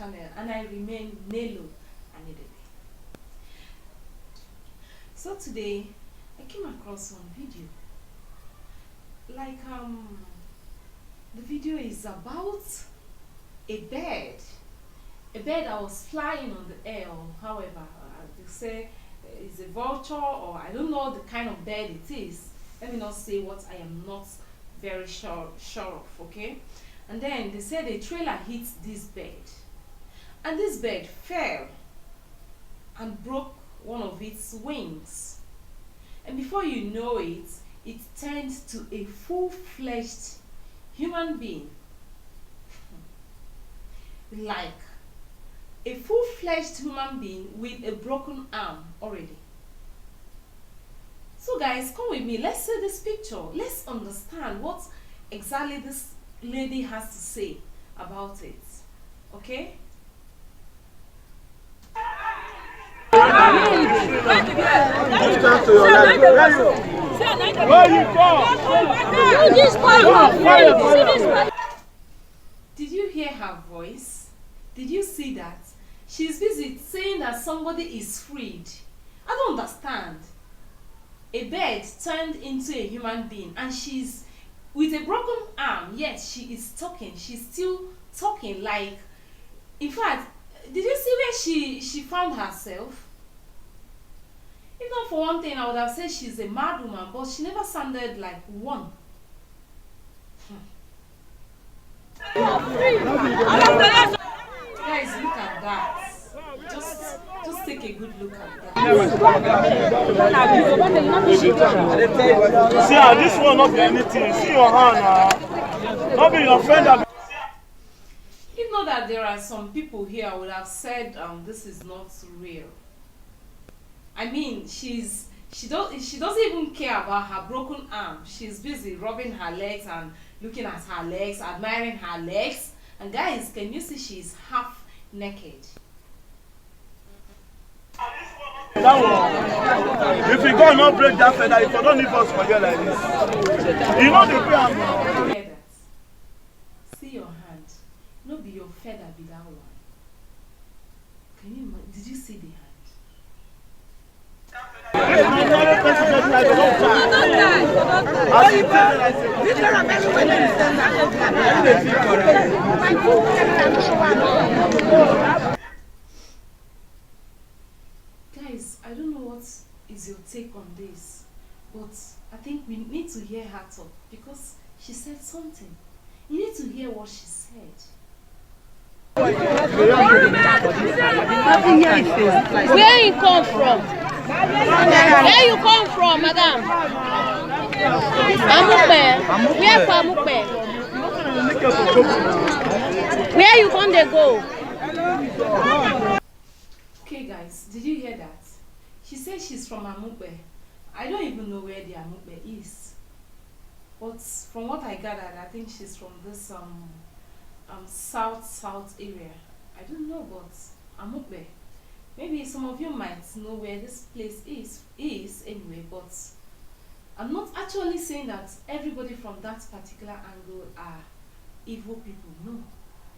channel, and I remain Nelo Anidebe. So today I came across one video. Like the video is about a bird that was flying on the air, or however they say it's a vulture, or I don't know the kind of bird it is. Let me not say what I am not very sure of, okay? And then they said a trailer hit this bird, and this bird fell and broke one of its wings, and before you know it, it turned to a full-fledged human being. Like a full-fledged human being with a broken arm already. So guys, come with me, let's see this picture. Let's understand what exactly this lady has to say about it. Okay? Did you hear her voice? Did you see that? She's busy saying that somebody is freed. I don't understand. A bird turned into a human being, and she's with a broken arm, yet she is talking. She's still talking. Like, in fact, did you see where she found herself? If not for one thing, I would have said she's a mad woman, but she never sounded like one. Guys, look at that. Just take a good look at that. See, this one not be anything. See your hand, not be your friend. If not that there are some people here, I would have said this is not real. I mean, she doesn't even care about her broken arm. She's busy rubbing her legs and looking at her legs, admiring her legs. And guys, can you see she's half naked? That one. If you go not break that feather, if you don't leave us forget like this. You know the way Feathers. See your hand. No be your feather be that one. Can you imagine? Did you see the hand? Guys, I don't know what is your take on this, but I think we need to hear her talk because she said something. You need to hear what she said. Where you come from? Where you come from, madam? Amukpe. Where from Amukpe? Where you come they go? Okay guys, did you hear that? She said she's from Amukpe. I don't even know where the Amukpe is. But from what I gathered, I think she's from this south area. I don't know, but Amukpe. Maybe some of you might know where this place is anyway, but I'm not actually saying that everybody from that particular angle are evil people. No,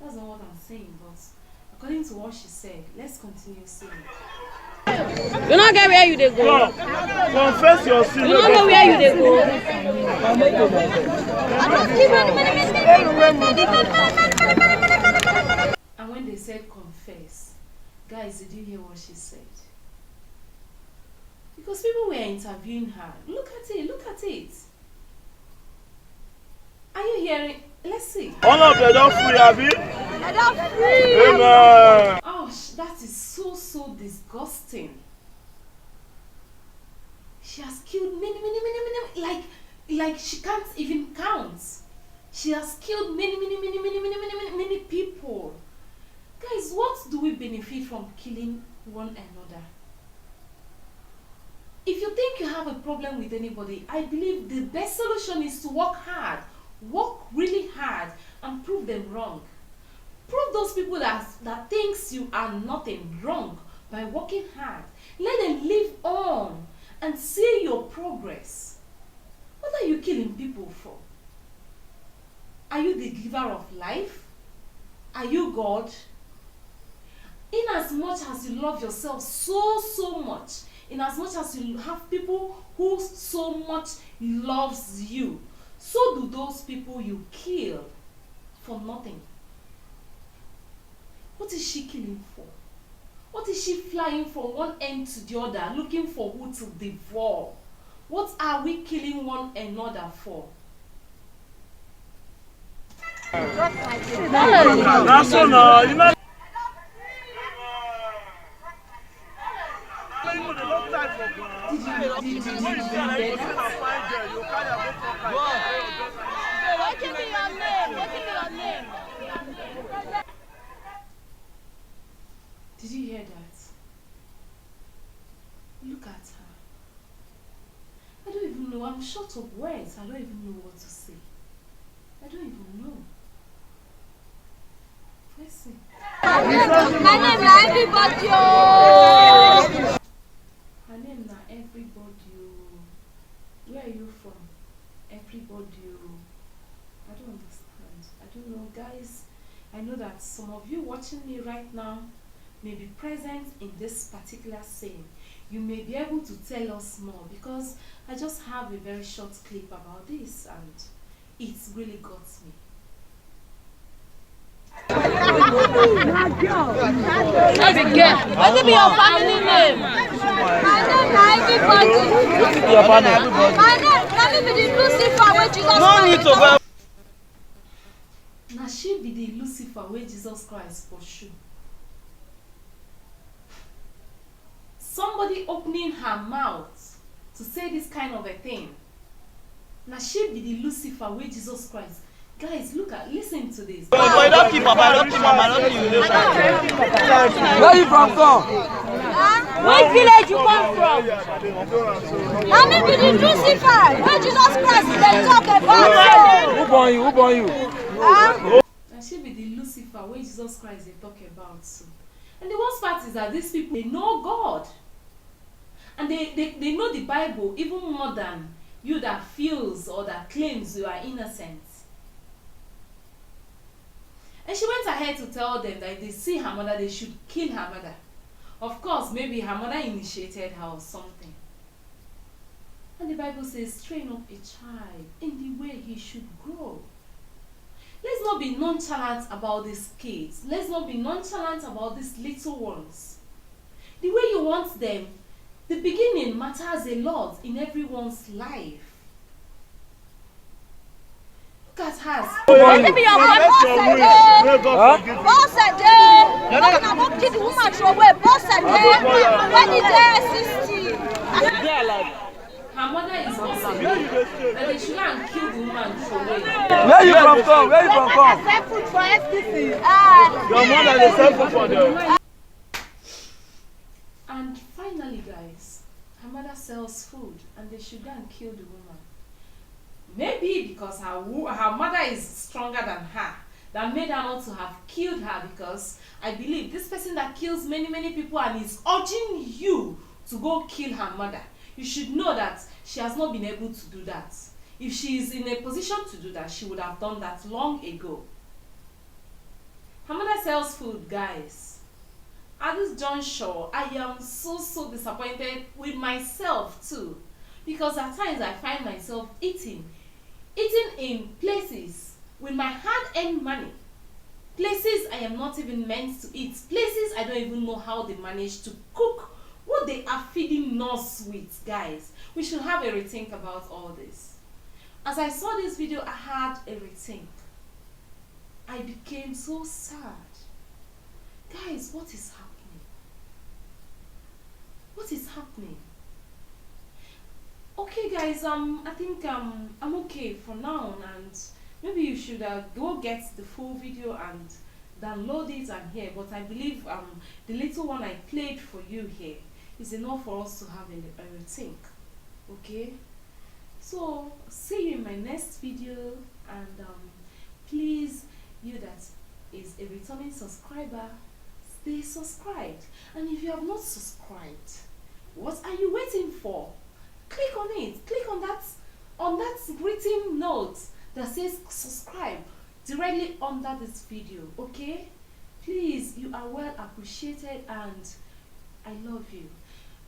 that's not what I'm saying, but according to what she said, let's continue saying it. You not get where you they go. confess your sin. You don't know where you they go. And when they said confess, guys, did you hear what she said? Because people were interviewing her. Look at it, look at it. Are you hearing? Let's see. All of them don't free, Abby. I don't free. Amen. Oh, that is so disgusting. She has killed many, like she can't even count. She has killed many people. Guys, what do we benefit from killing one another? If you think you have a problem with anybody, I believe the best solution is to work hard. Work really hard and prove them wrong. Prove those people that thinks you are nothing wrong by working hard. Let them live on and see your progress. What are you killing people for? Are you the giver of life? Are you God? In as much as you love yourself so much, in as much as you have people who so much loves you, so do those people you kill for nothing. What is she killing for? What is she flying from one end to the other, looking for who to devour? What are we killing one another for? That's so no, you know. Did you hear that? Look at her. I don't even know. I'm short of words. I don't even know what to say. I don't even know. Let's see. My name is everybody. Her name na everybody. Where are you from? Everybody. I don't understand. I don't know, guys. I know that some of you watching me right now may be present in this particular scene. You may be able to tell us more, because I just have a very short clip about this and it's really got me. What is your family name? My name is everybody. My name is Lucifer, where Jesus Christ. Now she be the Lucifer where Jesus Christ pursue. Somebody opening her mouth to say this kind of a thing. Now she be the Lucifer where Jesus Christ. Guys, listen to this. Boy, don't keep Mama, don't keep Mama, don't keep you. Where are you from? What village you come from? I mean, be the Lucifer, where Jesus Christ they talk about. Who born you? Who born you? Now she be the Lucifer where Jesus Christ they talk about. So. And the worst part is that these people, they know God. And they know the Bible even more than you that feels or that claims you are innocent. And she went ahead to tell them that if they see her mother, they should kill her mother. Of course, maybe her mother initiated her or something. And the Bible says, train up a child in the way he should grow. Let's not be nonchalant about these kids. Let's not be nonchalant about these little ones. The way you want them, the beginning matters a lot in everyone's life. Look at her. What is your boss you're not going to kill the woman throw away. Boss when is 60? Her mother is awesome. And they should not kill the woman throw away. Where are you from? Where are you from? Sell food for FTC. Your mother is sell food for them. And finally, guys, her mother sells food and they should go and kill the woman. Maybe because her mother is stronger than her, that made her not to have killed her, because I believe this person that kills many people and is urging you to go kill her mother, you should know that she has not been able to do that. If she is in a position to do that, she would have done that long ago. Her mother sells food, guys. At this juncture, I am so disappointed with myself too, because at times I find myself eating in places with my hard-earned money, places I am not even meant to eat, places I don't even know how they manage to cook what they are feeding us with. Guys, we should have a rethink about all this. As I saw this video, I had a rethink. I became so sad. Guys, what is happening? What is happening? Okay, guys, I think I'm okay for now, and maybe you should go get the full video and download it and hear. But I believe the little one I played for you here is enough for us to have a rethink. Okay, so see you in my next video, and please, you that is a returning subscriber, stay subscribed. And if you have not subscribed, what are you waiting for? Click on it. Click on that written note that says subscribe directly under this video. Okay, Please, you are well appreciated and I love you.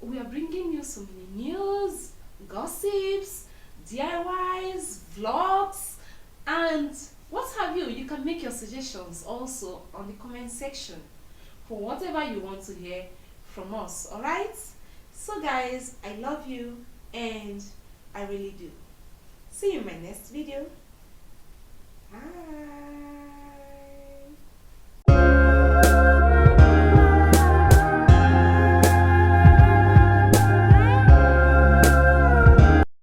We are bringing you so many news, gossips, DIYs, vlogs, and what have you. You can make your suggestions also on the comment section for whatever you want to hear from us. Alright? So guys, I love you and I really do. See you in my next video.